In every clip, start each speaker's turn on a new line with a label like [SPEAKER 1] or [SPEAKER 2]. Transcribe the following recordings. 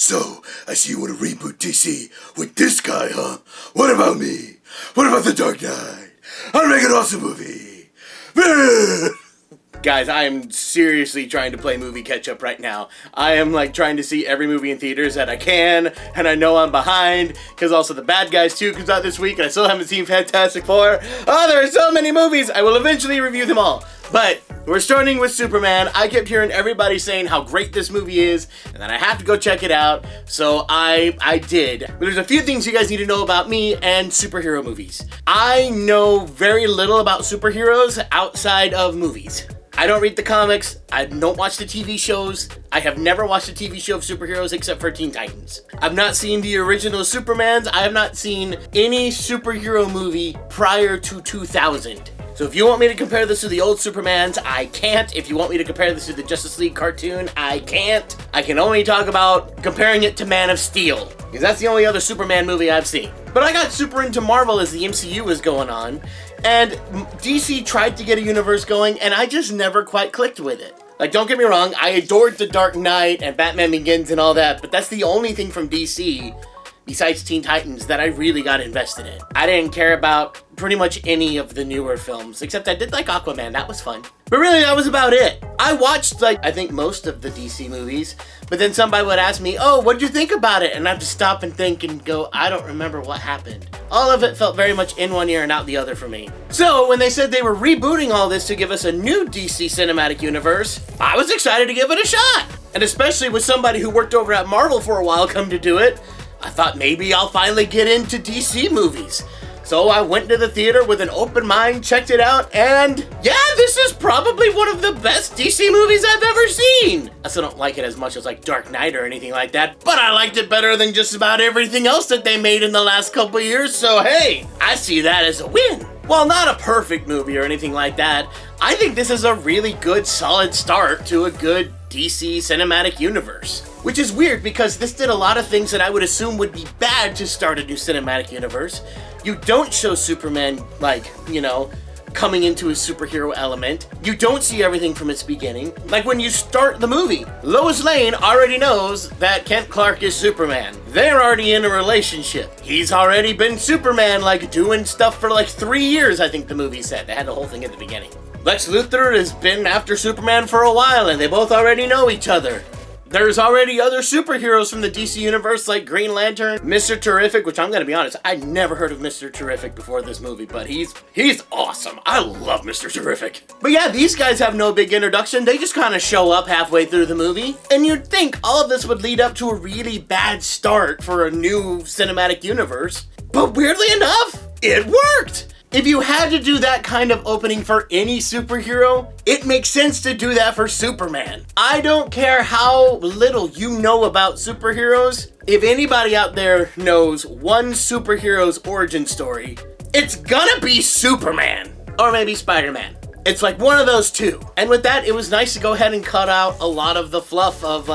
[SPEAKER 1] So, I see you want to reboot DC with this guy, huh? What about me? What about The Dark Knight? I'll make an awesome movie!
[SPEAKER 2] Guys, I am seriously trying to play movie catch-up right now. I am trying to see every movie in theaters that I can, and I know I'm behind, because also The Bad Guys 2 comes out this week, and I still haven't seen Fantastic Four. Oh, there are so many movies! I will eventually review them all. But we're starting with Superman. I kept hearing everybody saying how great this movie is, and that I have to go check it out, so I did. But there's a few things you guys need to know about me and superhero movies. I know very little about superheroes outside of movies. I don't read the comics, I don't watch the TV shows, I have never watched a TV show of superheroes except for Teen Titans. I've not seen the original Supermans, I have not seen any superhero movie prior to 2000. So if you want me to compare this to the old Supermans, I can't. If you want me to compare this to the Justice League cartoon, I can't. I can only talk about comparing it to Man of Steel, because that's the only other Superman movie I've seen. But I got super into Marvel as the MCU was going on, and DC tried to get a universe going, and I just never quite clicked with it. Don't get me wrong, I adored The Dark Knight and Batman Begins and all that, but that's the only thing from DC besides Teen Titans that I really got invested in. I didn't care about pretty much any of the newer films, except I did like Aquaman, that was fun. But really, that was about it. I watched, I think most of the DC movies, but then somebody would ask me, oh, what'd you think about it? And I'd just stop and think and go, I don't remember what happened. All of it felt very much in one ear and out the other for me. So when they said they were rebooting all this to give us a new DC cinematic universe, I was excited to give it a shot. And especially with somebody who worked over at Marvel for a while come to do it, I thought maybe I'll finally get into DC movies. So I went to the theater with an open mind, checked it out, and yeah, this is probably one of the best DC movies I've ever seen. I still don't like it as much as Dark Knight or anything like that, but I liked it better than just about everything else that they made in the last couple years, so hey, I see that as a win. While not a perfect movie or anything like that, I think this is a really good, solid start to a good DC cinematic universe. Which is weird because this did a lot of things that I would assume would be bad to start a new cinematic universe. You don't show Superman, coming into his superhero element. You don't see everything from its beginning. When you start the movie, Lois Lane already knows that Kent Clark is Superman. They're already in a relationship. He's already been Superman, doing stuff for 3 years, I think the movie said. They had the whole thing at the beginning. Lex Luthor has been after Superman for a while, and they both already know each other. There's already other superheroes from the DC universe like Green Lantern, Mr. Terrific, which I'm gonna be honest, I'd never heard of Mr. Terrific before this movie, but he's awesome. I love Mr. Terrific. But yeah, these guys have no big introduction. They just kind of show up halfway through the movie. And you'd think all of this would lead up to a really bad start for a new cinematic universe. But weirdly enough, it worked. If you had to do that kind of opening for any superhero, it makes sense to do that for Superman. I don't care how little you know about superheroes. If anybody out there knows one superhero's origin story, it's gonna be Superman. Or maybe Spider-Man. It's one of those two. And with that, it was nice to go ahead and cut out a lot of the fluff of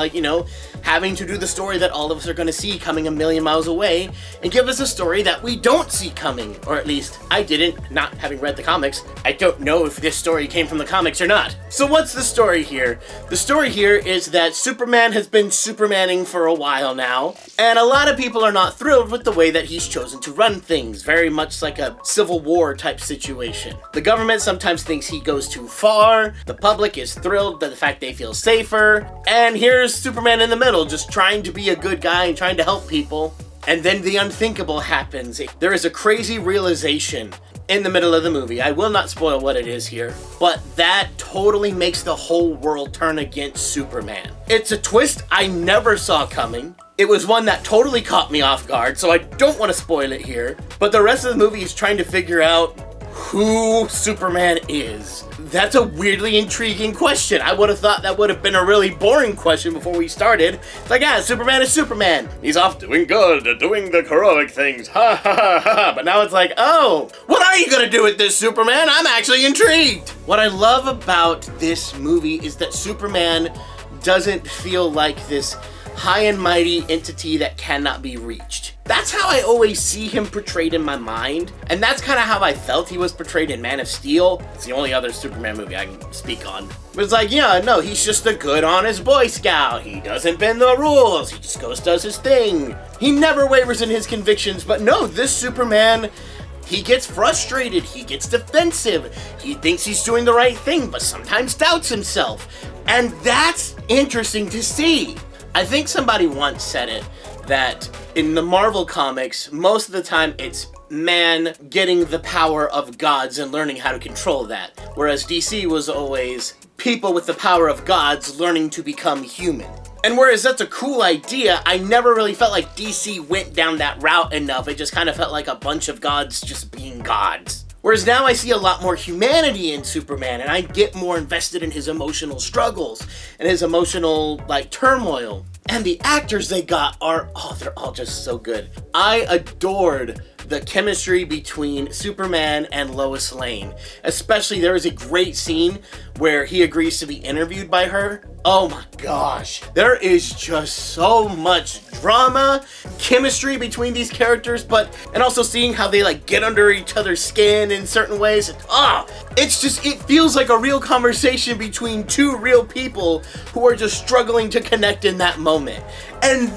[SPEAKER 2] having to do the story that all of us are going to see coming a million miles away and give us a story that we don't see coming. Or at least I didn't, not having read the comics. I don't know if this story came from the comics or not. So what's the story here? The story here is that Superman has been Supermaning for a while now, and a lot of people are not thrilled with the way that he's chosen to run things, very much like a Civil War type situation. The government sometimes thinks he goes too far, the public is thrilled by the fact they feel safer, and here's Superman in the middle, just trying to be a good guy and trying to help people. And then the unthinkable happens. There is a crazy realization in the middle of the movie. I will not spoil what it is here, but that totally makes the whole world turn against Superman. It's a twist I never saw coming. It was one that totally caught me off guard, so I don't want to spoil it here. But the rest of the movie is trying to figure out who Superman is. That's a weirdly intriguing question. I would have thought that would have been a really boring question before we started. It's Superman is Superman. He's off doing good, doing the heroic things. Ha ha ha ha. But now it's oh, what are you gonna do with this, Superman? I'm actually intrigued. What I love about this movie is that Superman doesn't feel like this high and mighty entity that cannot be reached. That's how I always see him portrayed in my mind, and that's kind of how I felt he was portrayed in Man of Steel. It's the only other Superman movie I can speak on. But it's like, yeah, no, he's just a good, honest Boy Scout. He doesn't bend the rules. He just goes, does his thing. He never wavers in his convictions, but no, this Superman, he gets frustrated, he gets defensive, he thinks he's doing the right thing, but sometimes doubts himself. And that's interesting to see. I think somebody once said it, that in the Marvel comics, most of the time it's man getting the power of gods and learning how to control that. Whereas DC was always people with the power of gods learning to become human. And whereas that's a cool idea, I never really felt like DC went down that route enough. It just kind of felt like a bunch of gods just being gods. Whereas now I see a lot more humanity in Superman, and I get more invested in his emotional struggles and his emotional, turmoil. And the actors they got they're all just so good. I adored the chemistry between Superman and Lois Lane. Especially, there is a great scene where he agrees to be interviewed by her. Oh my gosh. There is just so much drama, chemistry between these characters, and also seeing how they get under each other's skin in certain ways. It feels like a real conversation between two real people who are just struggling to connect in that moment. And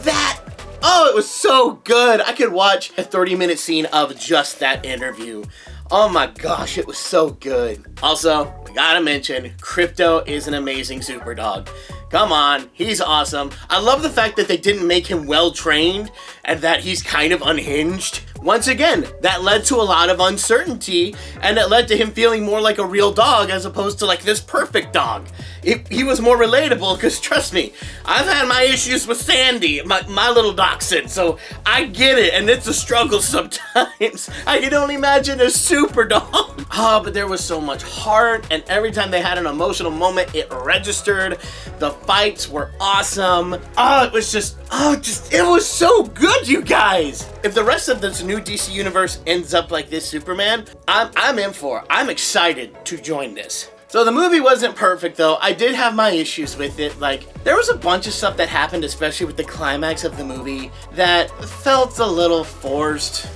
[SPEAKER 2] it was so good. I could watch a 30-minute scene of just that interview. Oh my gosh, it was so good. Also, we gotta mention, Krypto is an amazing super dog. Come on, he's awesome. I love the fact that they didn't make him well-trained and that he's kind of unhinged. Once again, that led to a lot of uncertainty, and it led to him feeling more like a real dog as opposed to this perfect dog. He was more relatable, because trust me, I've had my issues with Sandy, my little dachshund, so I get it, and it's a struggle sometimes. I can only imagine a super dog. But there was so much heart, and every time they had an emotional moment, it registered. The fights were awesome. It was so good, you guys. If the rest of this new DC universe ends up like this Superman, I'm in for it. I'm excited to join this. So the movie wasn't perfect though. I did have my issues with it. There was a bunch of stuff that happened, especially with the climax of the movie, that felt a little forced.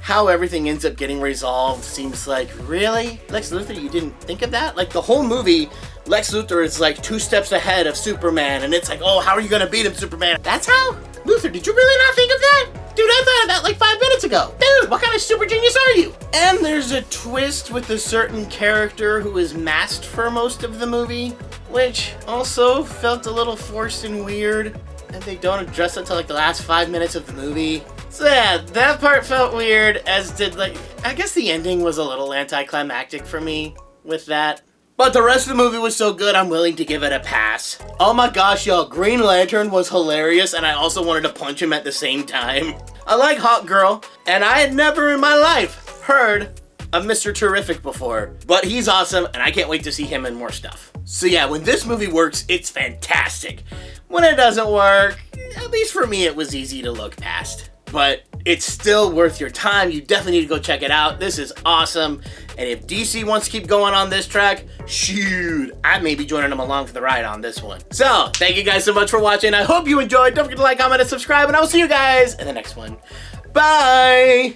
[SPEAKER 2] How everything ends up getting resolved seems really? Lex Luthor, you didn't think of that? The whole movie, Lex Luthor is 2 steps ahead of Superman, and it's how are you gonna beat him, Superman? That's how? Luthor, did you really not think of that? Dude, I thought of that 5 minutes ago. Dude, what kind of super genius are you? And there's a twist with a certain character who is masked for most of the movie, which also felt a little forced and weird, and they don't address it till the last 5 minutes of the movie. So yeah, that part felt weird, as did I guess the ending was a little anticlimactic for me with that. But the rest of the movie was so good, I'm willing to give it a pass. Oh my gosh, y'all, Green Lantern was hilarious, and I also wanted to punch him at the same time. I like Hawk Girl, and I had never in my life heard of Mr. Terrific before. But he's awesome, and I can't wait to see him in more stuff. So yeah, when this movie works, it's fantastic. When it doesn't work, at least for me, it was easy to look past. But it's still worth your time. You definitely need to go check it out. This is awesome. And if DC wants to keep going on this track, shoot, I may be joining them along for the ride on this one. So, thank you guys so much for watching. I hope you enjoyed. Don't forget to like, comment, and subscribe. And I will see you guys in the next one. Bye!